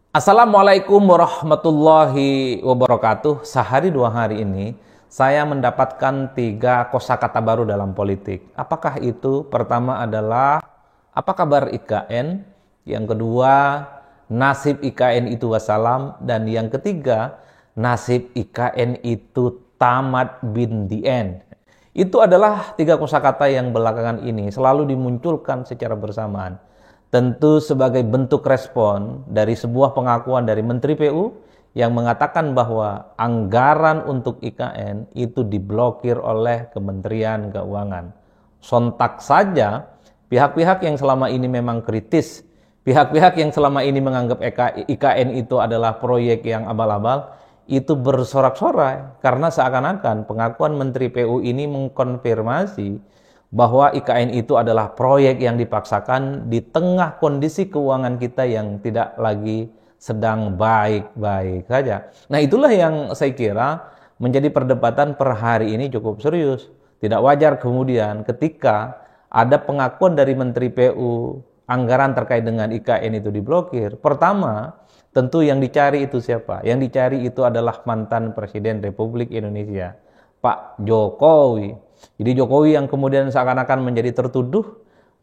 Assalamualaikum warahmatullahi wabarakatuh. Sehari dua hari ini saya mendapatkan 3 kosakata baru dalam politik. Apakah itu? Pertama adalah apa kabar IKN? Yang kedua, nasib IKN itu wassalam. Dan yang ketiga, nasib IKN itu tamat bin the end. Itu adalah 3 kosakata yang belakangan ini selalu dimunculkan secara bersamaan. Tentu sebagai bentuk respon dari sebuah pengakuan dari Menteri PU yang mengatakan bahwa anggaran untuk IKN itu diblokir oleh Kementerian Keuangan. Sontak saja pihak-pihak yang selama ini memang kritis, pihak-pihak yang selama ini menganggap IKN itu adalah proyek yang abal-abal, itu bersorak-sorai karena seakan-akan pengakuan Menteri PU ini mengkonfirmasi bahwa IKN itu adalah proyek yang dipaksakan di tengah kondisi keuangan kita yang tidak lagi sedang baik-baik saja. Nah, itulah yang saya kira menjadi perdebatan per hari ini cukup serius. Tidak wajar kemudian ketika ada pengakuan dari Menteri PU anggaran terkait dengan IKN itu diblokir. Pertama, tentu yang dicari itu siapa? Yang dicari itu adalah mantan Presiden Republik Indonesia, Pak Jokowi. Jadi Jokowi yang kemudian seakan-akan menjadi tertuduh,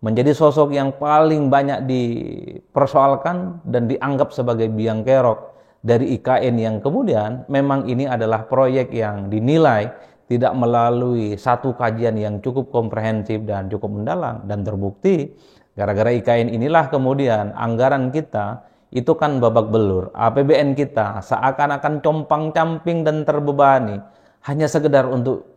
menjadi sosok yang paling banyak dipersoalkan dan dianggap sebagai biang kerok dari IKN yang kemudian memang ini adalah proyek yang dinilai tidak melalui satu kajian yang cukup komprehensif dan cukup mendalam. Dan terbukti gara-gara IKN inilah kemudian anggaran kita itu kan babak belur. APBN kita seakan-akan compang-camping dan terbebani hanya sekedar untuk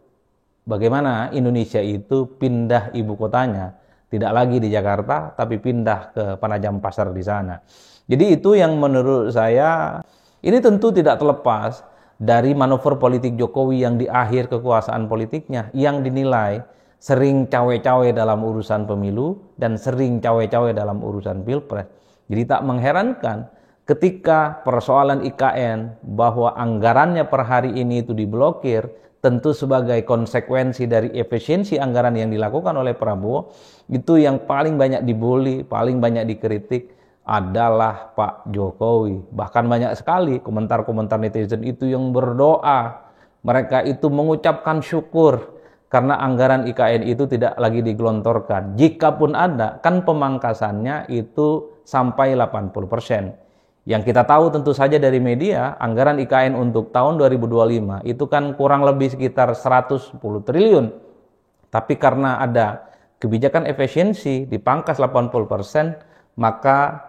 bagaimana Indonesia itu pindah ibu kotanya, tidak lagi di Jakarta, tapi pindah ke Penajam Pasar di sana. Jadi itu yang menurut saya, ini tentu tidak terlepas dari manuver politik Jokowi yang di akhir kekuasaan politiknya, yang dinilai sering cawe-cawe dalam urusan pemilu, dan sering cawe-cawe dalam urusan pilpres. Jadi tak mengherankan ketika persoalan IKN, bahwa anggarannya per hari ini itu diblokir, tentu sebagai konsekuensi dari efisiensi anggaran yang dilakukan oleh Prabowo, itu yang paling banyak dibully, paling banyak dikritik adalah Pak Jokowi. Bahkan banyak sekali komentar-komentar netizen itu yang berdoa, mereka itu mengucapkan syukur karena anggaran IKN itu tidak lagi digelontorkan. Jikapun ada, kan pemangkasannya itu sampai 80%. Yang kita tahu tentu saja dari media, anggaran IKN untuk tahun 2025 itu kan kurang lebih sekitar 110 triliun. Tapi karena ada kebijakan efisiensi dipangkas 80%, maka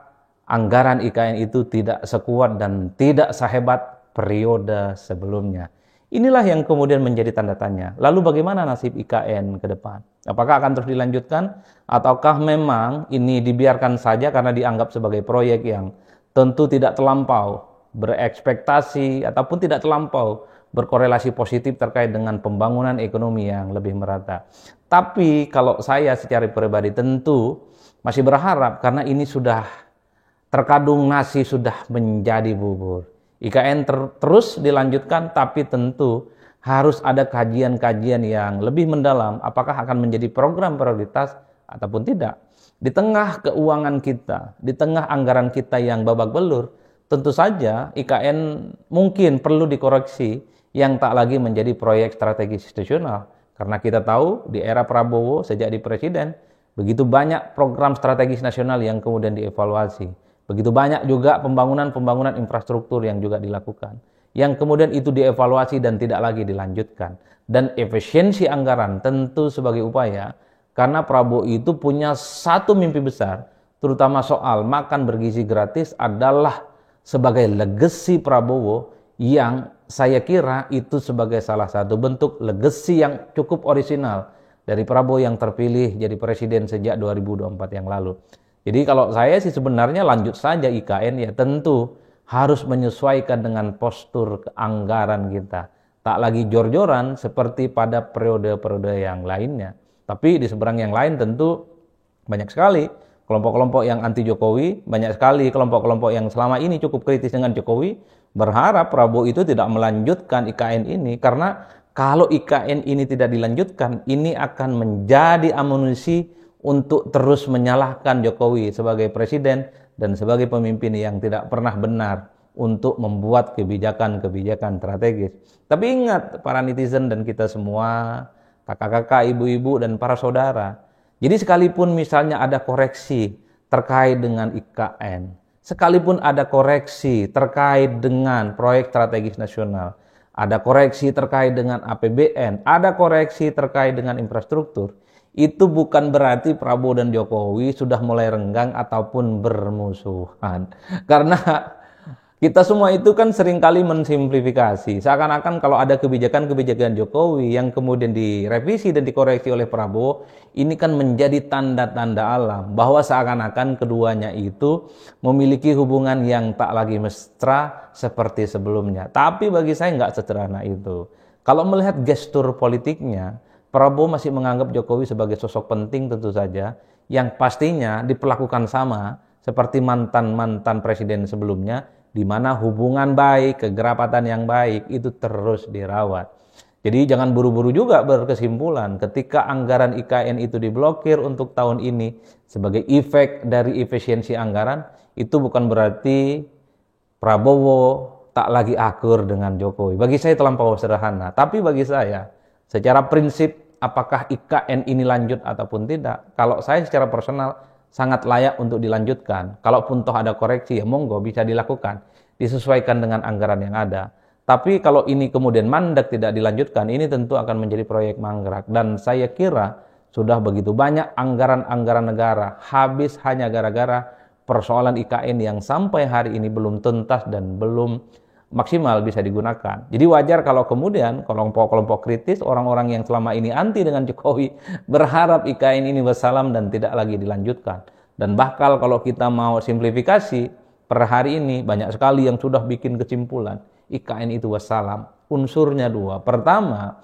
anggaran IKN itu tidak sekuat dan tidak sehebat periode sebelumnya. Inilah yang kemudian menjadi tanda tanya. Lalu bagaimana nasib IKN ke depan? Apakah akan terus dilanjutkan? Ataukah memang ini dibiarkan saja karena dianggap sebagai proyek yang tentu tidak terlampau berekspektasi ataupun tidak terlampau berkorelasi positif terkait dengan pembangunan ekonomi yang lebih merata. Tapi kalau saya secara pribadi tentu masih berharap karena ini sudah terkadung nasi sudah menjadi bubur. IKN terus dilanjutkan, tapi tentu harus ada kajian-kajian yang lebih mendalam apakah akan menjadi program prioritas ataupun tidak. Di tengah keuangan kita, di tengah anggaran kita yang babak belur, tentu saja IKN mungkin perlu dikoreksi yang tak lagi menjadi proyek strategis institusional. Karena kita tahu di era Prabowo sejak di presiden, begitu banyak program strategis nasional yang kemudian dievaluasi. Begitu banyak juga pembangunan infrastruktur yang juga dilakukan. Yang kemudian itu dievaluasi dan tidak lagi dilanjutkan. Dan efisiensi anggaran tentu sebagai upaya, karena Prabowo itu punya satu mimpi besar, terutama soal makan bergizi gratis adalah sebagai legacy Prabowo yang saya kira itu sebagai salah satu bentuk legacy yang cukup orisinal dari Prabowo yang terpilih jadi presiden sejak 2024 yang lalu. Jadi kalau saya sih sebenarnya lanjut saja IKN, ya tentu harus menyesuaikan dengan postur anggaran kita. Tak lagi jor-joran seperti pada periode-periode yang lainnya. Tapi di seberang yang lain tentu banyak sekali kelompok-kelompok yang anti Jokowi, banyak sekali kelompok-kelompok yang selama ini cukup kritis dengan Jokowi, berharap Prabowo itu tidak melanjutkan IKN ini, karena kalau IKN ini tidak dilanjutkan, ini akan menjadi amunisi untuk terus menyalahkan Jokowi sebagai presiden dan sebagai pemimpin yang tidak pernah benar untuk membuat kebijakan-kebijakan strategis. Tapi ingat para netizen dan kita semua, kakak-kakak, ibu-ibu, dan para saudara. Jadi sekalipun misalnya ada koreksi terkait dengan IKN, sekalipun ada koreksi terkait dengan proyek strategis nasional, ada koreksi terkait dengan APBN, ada koreksi terkait dengan infrastruktur, itu bukan berarti Prabowo dan Jokowi sudah mulai renggang ataupun bermusuhan. Karena kita semua itu kan seringkali mensimplifikasi. Seakan-akan kalau ada kebijakan-kebijakan Jokowi yang kemudian direvisi dan dikoreksi oleh Prabowo, ini kan menjadi tanda-tanda alam bahwa seakan-akan keduanya itu memiliki hubungan yang tak lagi mesra seperti sebelumnya. Tapi bagi saya nggak sederhana itu. Kalau melihat gestur politiknya, Prabowo masih menganggap Jokowi sebagai sosok penting tentu saja, yang pastinya diperlakukan sama seperti mantan-mantan presiden sebelumnya, di mana hubungan baik, kekerabatan yang baik itu terus dirawat. Jadi jangan buru-buru juga berkesimpulan ketika anggaran IKN itu diblokir untuk tahun ini sebagai efek dari efisiensi anggaran, itu bukan berarti Prabowo tak lagi akur dengan Jokowi. Bagi saya terlampau sederhana, tapi bagi saya secara prinsip apakah IKN ini lanjut ataupun tidak, kalau saya secara personal sangat layak untuk dilanjutkan. Kalaupun toh ada koreksi, ya monggo bisa dilakukan, disesuaikan dengan anggaran yang ada. Tapi kalau ini kemudian mandek tidak dilanjutkan, ini tentu akan menjadi proyek mangkrak. Dan saya kira sudah begitu banyak anggaran-anggaran negara habis hanya gara-gara persoalan IKN yang sampai hari ini belum tuntas dan belum maksimal bisa digunakan. Jadi wajar kalau kemudian kelompok-kelompok kritis, orang-orang yang selama ini anti dengan Jokowi, berharap IKN ini wassalam dan tidak lagi dilanjutkan. Dan bahkan kalau kita mau simplifikasi, per hari ini banyak sekali yang sudah bikin kesimpulan, IKN itu wassalam. Unsurnya dua. Pertama,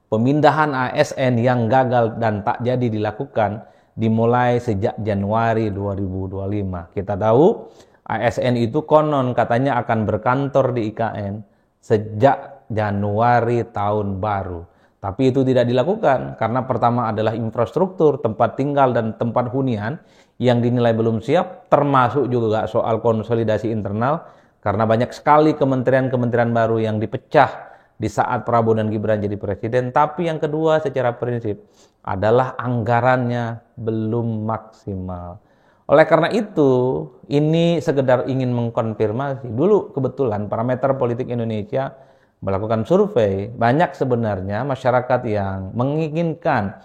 pemindahan ASN yang gagal dan tak jadi dilakukan dimulai sejak Januari 2025. Kita tahu ASN itu konon katanya akan berkantor di IKN sejak Januari tahun baru. Tapi itu tidak dilakukan karena pertama adalah infrastruktur, tempat tinggal dan tempat hunian yang dinilai belum siap, termasuk juga soal konsolidasi internal karena banyak sekali kementerian-kementerian baru yang dipecah di saat Prabowo dan Gibran jadi presiden. Tapi yang kedua secara prinsip adalah anggarannya belum maksimal. Oleh karena itu, ini sekedar ingin mengkonfirmasi. Dulu kebetulan Parameter Politik Indonesia melakukan survei, banyak sebenarnya masyarakat yang menginginkan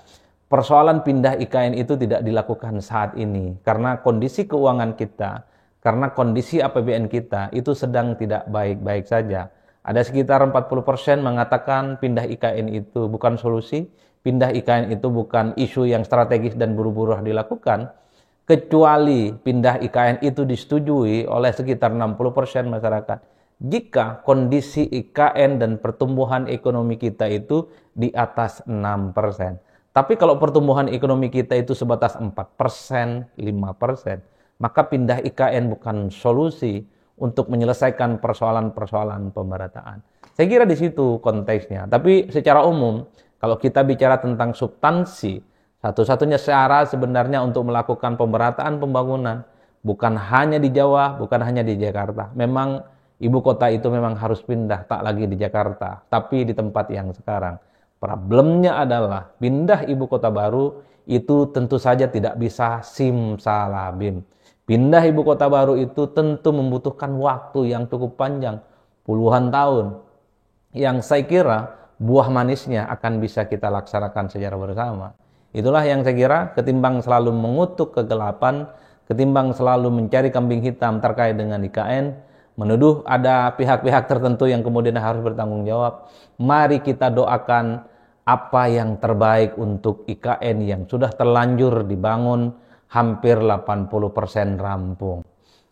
persoalan pindah IKN itu tidak dilakukan saat ini. Karena kondisi keuangan kita, karena kondisi APBN kita itu sedang tidak baik-baik saja. Ada sekitar 40% mengatakan pindah IKN itu bukan solusi, pindah IKN itu bukan isu yang strategis dan buru-buru dilakukan, kecuali pindah IKN itu disetujui oleh sekitar 60% masyarakat. Jika kondisi IKN dan pertumbuhan ekonomi kita itu di atas 6%. Tapi kalau pertumbuhan ekonomi kita itu sebatas 4%, 5%, maka pindah IKN bukan solusi untuk menyelesaikan persoalan-persoalan pemerataan. Saya kira di situ konteksnya. Tapi secara umum, kalau kita bicara tentang substansi, satu-satunya cara sebenarnya untuk melakukan pemerataan pembangunan bukan hanya di Jawa, bukan hanya di Jakarta. Memang ibu kota itu memang harus pindah, tak lagi di Jakarta, tapi di tempat yang sekarang. Problemnya adalah pindah ibu kota baru itu tentu saja tidak bisa simsalabim. Pindah ibu kota baru itu tentu membutuhkan waktu yang cukup panjang, puluhan tahun, yang saya kira buah manisnya akan bisa kita laksanakan secara bersama. Itulah yang saya kira, ketimbang selalu mengutuk kegelapan, ketimbang selalu mencari kambing hitam terkait dengan IKN, menuduh ada pihak-pihak tertentu yang kemudian harus bertanggung jawab, mari kita doakan apa yang terbaik untuk IKN yang sudah terlanjur dibangun hampir 80% rampung.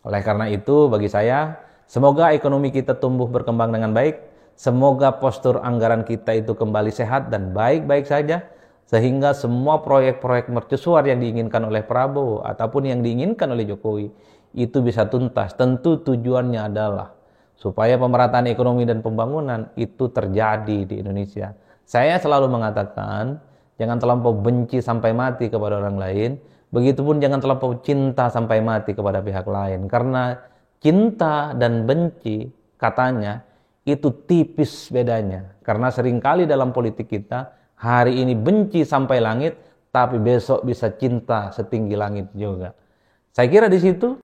Oleh karena itu, bagi saya, semoga ekonomi kita tumbuh berkembang dengan baik, semoga postur anggaran kita itu kembali sehat dan baik-baik saja, sehingga semua proyek-proyek mercusuar yang diinginkan oleh Prabowo ataupun yang diinginkan oleh Jokowi itu bisa tuntas. Tentu tujuannya adalah supaya pemerataan ekonomi dan pembangunan itu terjadi di Indonesia. Saya selalu mengatakan, jangan terlampau benci sampai mati kepada orang lain, Begitupun jangan terlampau cinta sampai mati kepada pihak lain. Karena cinta dan benci katanya itu tipis bedanya. Karena seringkali dalam politik kita, hari ini benci sampai langit, tapi besok bisa cinta setinggi langit juga. Saya kira di situ